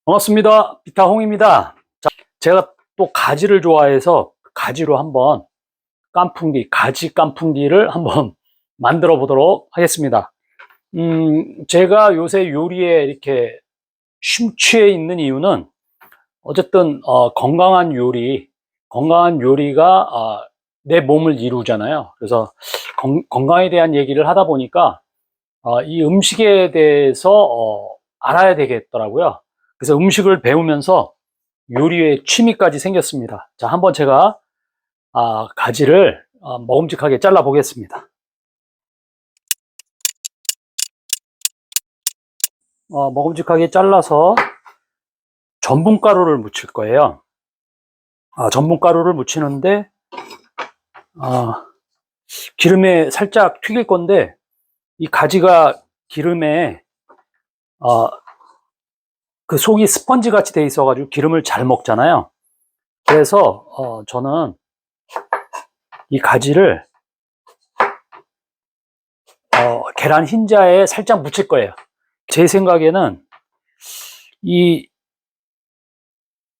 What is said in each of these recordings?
반갑습니다. 비타홍입니다. 자, 제가 또 가지를 좋아해서 가지로 한번 가지 깐풍기를 한번 만들어 보도록 하겠습니다. 제가 요새 요리에 이렇게 심취해 있는 이유는 어쨌든 건강한 요리가 내 몸을 이루잖아요. 그래서 건강에 대한 얘기를 하다 보니까 이 음식에 대해서 알아야 되겠더라고요. 그래서 음식을 배우면서 요리에 취미까지 생겼습니다. 자, 한번 제가 가지를 먹음직하게 잘라 보겠습니다. 먹음직하게 잘라서 전분가루를 묻힐 거예요. 전분가루를 묻히는데 기름에 살짝 튀길 건데, 이 가지가 기름에 그 속이 스펀지 같이 돼 있어 가지고 기름을 잘 먹잖아요. 그래서 저는 이 가지를 계란 흰자에 살짝 묻힐 거예요. 제 생각에는 이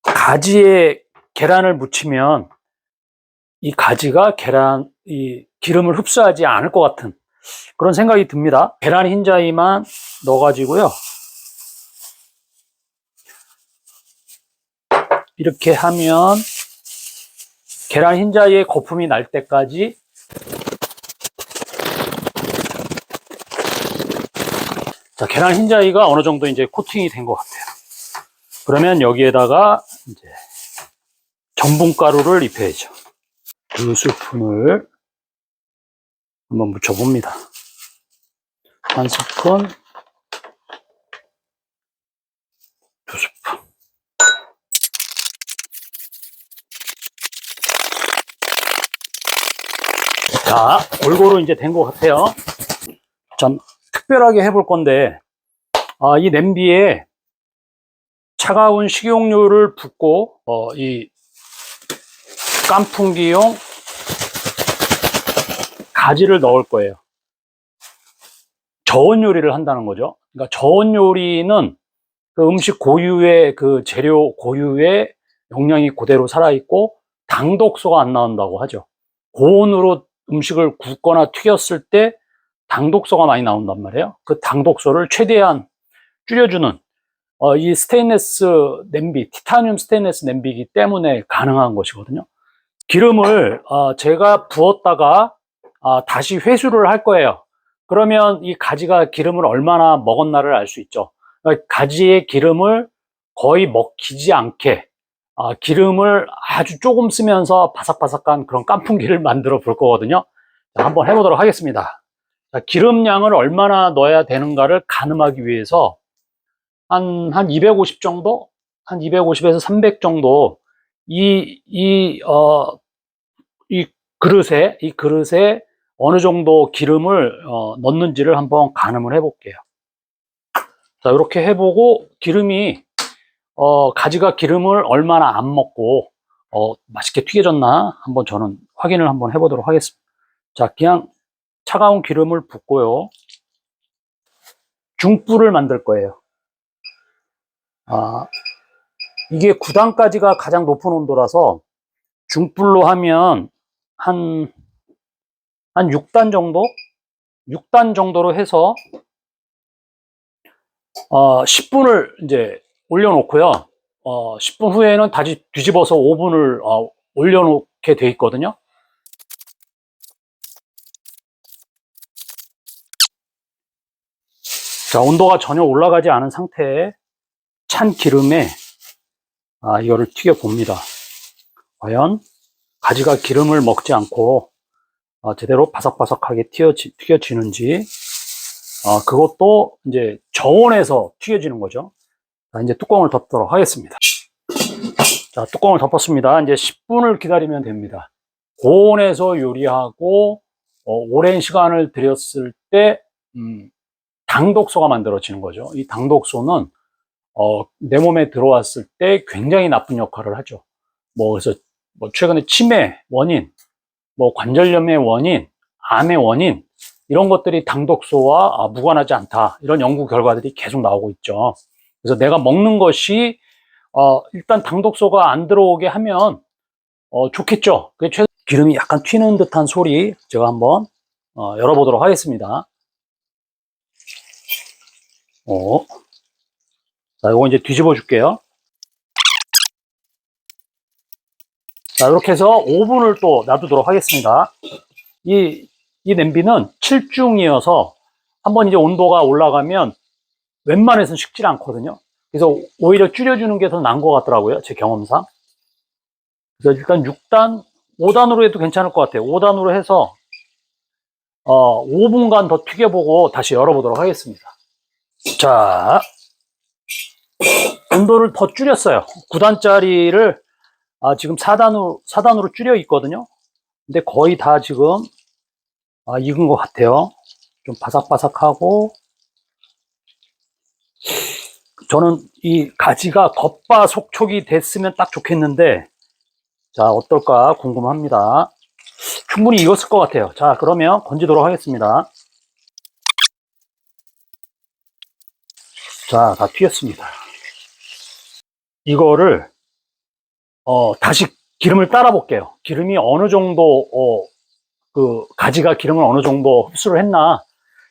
가지에 계란을 묻히면 이 가지가 이 기름을 흡수하지 않을 것 같은 그런 생각이 듭니다. 계란 흰자에만 넣어 가지고요, 이렇게 하면 계란 흰자에 거품이 날 때까지 자, 계란 흰자이가 어느 정도 이제 코팅이 된 것 같아요. 그러면 여기에다가 이제 전분가루를 입혀야죠. 2스푼을 한번 묻혀봅니다. 1스푼, 2스푼. 자, 골고루 이제 된 것 같아요. 좀 특별하게 해볼 건데, 이 냄비에 차가운 식용유를 붓고, 이 깐풍기용 가지를 넣을 거예요. 저온 요리를 한다는 거죠. 그러니까 저온 요리는 그 음식 고유의 그 재료 고유의 영양이 그대로 살아있고 당독소가 안 나온다고 하죠. 고온으로 음식을 굽거나 튀겼을 때 당독소가 많이 나온단 말이에요. 그 당독소를 최대한 줄여주는 이 스테인리스 냄비, 티타늄 스테인리스 냄비이기 때문에 가능한 것이거든요. 기름을 제가 부었다가 다시 회수를 할 거예요. 그러면 이 가지가 기름을 얼마나 먹었나를 알 수 있죠. 그러니까 가지의 기름을 거의 먹히지 않게 기름을 아주 조금 쓰면서 바삭바삭한 그런 깐풍기를 만들어 볼 거거든요. 자, 한번 해보도록 하겠습니다. 자, 기름량을 얼마나 넣어야 되는가를 가늠하기 위해서 한 250 정도? 한 250에서 300 정도 이 그릇에 어느 정도 기름을 넣는지를 한번 가늠을 해 볼게요. 자, 이렇게 해보고 가지가 기름을 얼마나 안 먹고 맛있게 튀겨졌나 한번 저는 확인을 한번 해보도록 하겠습니다. 자, 그냥 차가운 기름을 붓고요, 중불을 만들 거예요. 이게 9단까지가 가장 높은 온도라서 중불로 하면 한 6단 정도? 6단 정도로 해서 10분을 이제 올려놓고요. 10분 후에는 다시 뒤집어서 오븐을 올려놓게 돼 있거든요. 자, 온도가 전혀 올라가지 않은 상태에 찬 기름에 이거를 튀겨 봅니다. 과연 가지가 기름을 먹지 않고 제대로 바삭바삭하게 튀겨지는지. 그것도 이제 저온에서 튀겨지는 거죠. 자, 이제 뚜껑을 덮도록 하겠습니다. 자, 뚜껑을 덮었습니다. 이제 10분을 기다리면 됩니다. 고온에서 요리하고 오랜 시간을 들였을 때 당독소가 만들어지는 거죠. 이 당독소는 내 몸에 들어왔을 때 굉장히 나쁜 역할을 하죠. 그래서 최근에 치매 원인, 관절염의 원인, 암의 원인, 이런 것들이 당독소와 무관하지 않다, 이런 연구 결과들이 계속 나오고 있죠. 그래서 내가 먹는 것이 일단 당독소가 안 들어오게 하면 좋겠죠. 기름이 약간 튀는 듯한 소리 제가 한번 열어보도록 하겠습니다. 자, 이거 이제 뒤집어 줄게요. 자, 이렇게 해서 5분을 또 놔두도록 하겠습니다. 이 냄비는 7중이어서 한번 이제 온도가 올라가면 웬만해서는 식질 않거든요. 그래서 오히려 줄여주는 게 더 나은 것 같더라고요. 제 경험상. 그래서 일단 6단, 5단으로 해도 괜찮을 것 같아요. 5단으로 해서 5분간 더 튀겨보고 다시 열어보도록 하겠습니다. 자, 온도를 더 줄였어요. 9단짜리를 지금 4단으로 줄여 있거든요. 근데 거의 다 지금 익은 것 같아요. 좀 바삭바삭하고, 저는 이 가지가 겉바속촉이 됐으면 딱 좋겠는데, 자, 어떨까 궁금합니다. 충분히 익었을 것 같아요. 자, 그러면 건지도록 하겠습니다. 자, 다 튀겼습니다. 이거를 다시 기름을 따라 볼게요. 기름이 어느 정도 그 가지가 기름을 어느 정도 흡수를 했나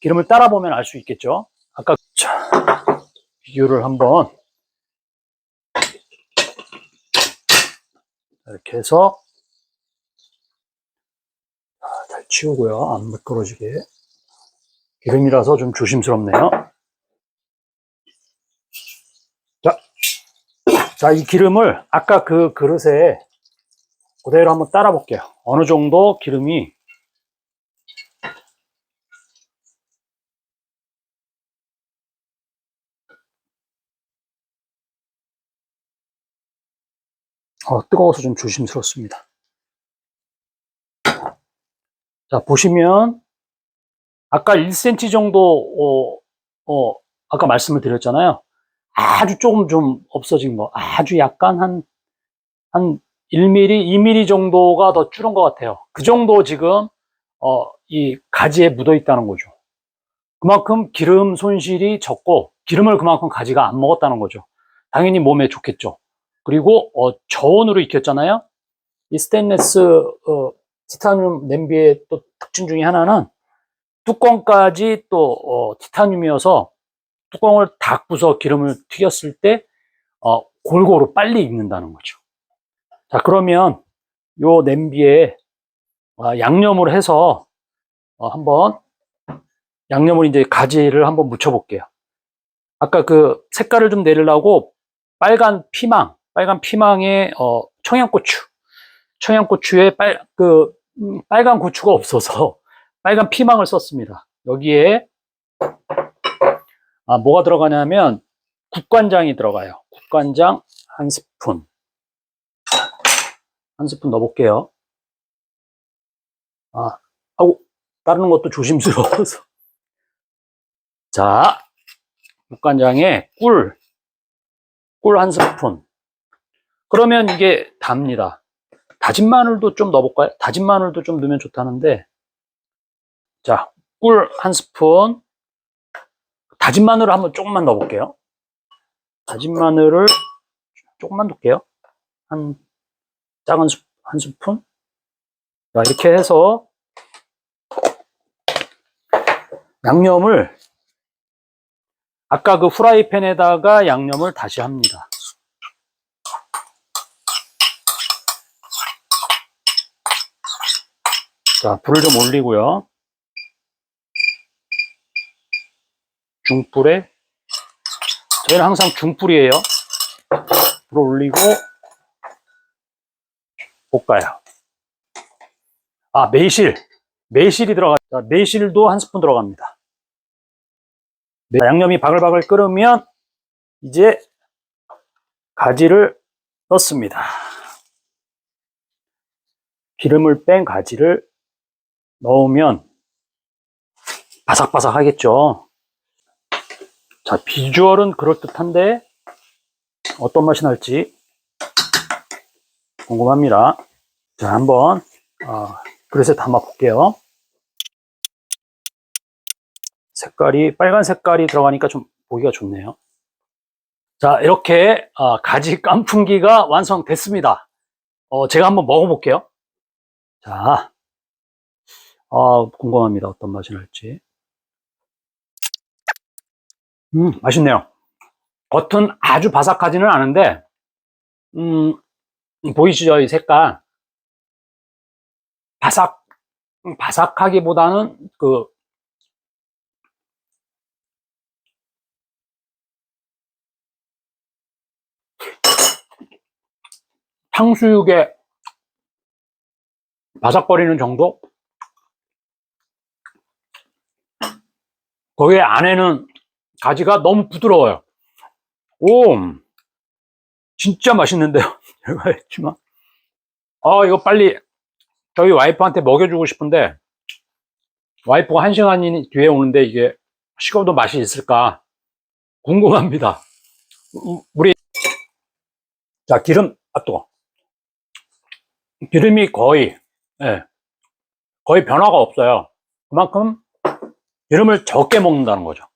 기름을 따라 보면 알 수 있겠죠. 아까 자, 비교를 한번 이렇게 해서 잘 치우고요. 안 미끄러지게. 기름이라서 좀 조심스럽네요. 자, 이 기름을 아까 그 그릇에 그대로 한번 따라 볼게요. 어느 정도 기름이 뜨거워서 좀 조심스럽습니다. 자, 보시면 아까 1cm 정도 아까 말씀을 드렸잖아요. 아주 조금 좀 없어진 거, 아주 약간 한 1mm, 2mm 정도가 더 줄은 것 같아요. 그 정도 지금 이 가지에 묻어 있다는 거죠. 그만큼 기름 손실이 적고 기름을 그만큼 가지가 안 먹었다는 거죠. 당연히 몸에 좋겠죠. 그리고 저온으로 익혔잖아요. 이 스테인리스 티타늄 냄비의 또 특징 중에 하나는 뚜껑까지 또 티타늄이어서 뚜껑을 닫고서 기름을 튀겼을 때 골고루 빨리 익는다는 거죠. 자, 그러면 요 냄비에 양념을 해서 한번 양념을 이제 가지를 한번 묻혀 볼게요. 아까 그 색깔을 좀 내리려고 빨간 피망에 청양고추에 빨간 고추가 없어서 빨간 피망을 썼습니다. 여기에 뭐가 들어가냐면 국간장이 들어가요. 국간장 한 스푼 넣어볼게요. 따르는 것도 조심스러워서. 자, 국간장에 꿀 한 스푼. 그러면 이게 답니다. 다진 마늘도 좀 넣어볼까요? 다진 마늘도 좀 넣으면 좋다는데. 자, 꿀 한 스푼. 다진 마늘을 한번 조금만 넣어볼게요. 다진 마늘을 조금만 넣을게요. 작은 한 스푼. 자, 이렇게 해서 양념을 아까 그 후라이팬에다가 양념을 다시 합니다. 자, 불을 좀 올리고요. 중불에, 저희는 항상 중불이에요. 불을 올리고 볶아요. 매실이 들어가죠. 매실도 한 스푼 들어갑니다. 양념이 바글바글 끓으면 이제 가지를 넣습니다. 기름을 뺀 가지를 넣으면 바삭바삭 하겠죠. 자, 비주얼은 그럴듯한데 어떤 맛이 날지 궁금합니다. 자, 한번 그릇에 담아 볼게요. 빨간 색깔이 들어가니까 좀 보기가 좋네요. 자, 이렇게 가지 깐풍기가 완성됐습니다. 제가 한번 먹어볼게요. 자, 궁금합니다. 어떤 맛이 날지. 맛있네요. 겉은 아주 바삭하지는 않은데, 보이시죠? 이 색깔. 바삭하기보다는 탕수육의 바삭거리는 정도? 거기에 안에는 가지가 너무 부드러워요. 오, 진짜 맛있는데요. 제가 했지만. 이거 빨리 저희 와이프한테 먹여주고 싶은데, 와이프가 1시간 뒤에 오는데 이게 식어도 맛이 있을까 궁금합니다. 우리, 자, 뜨거. 기름이 예, 거의 변화가 없어요. 그만큼 기름을 적게 먹는다는 거죠.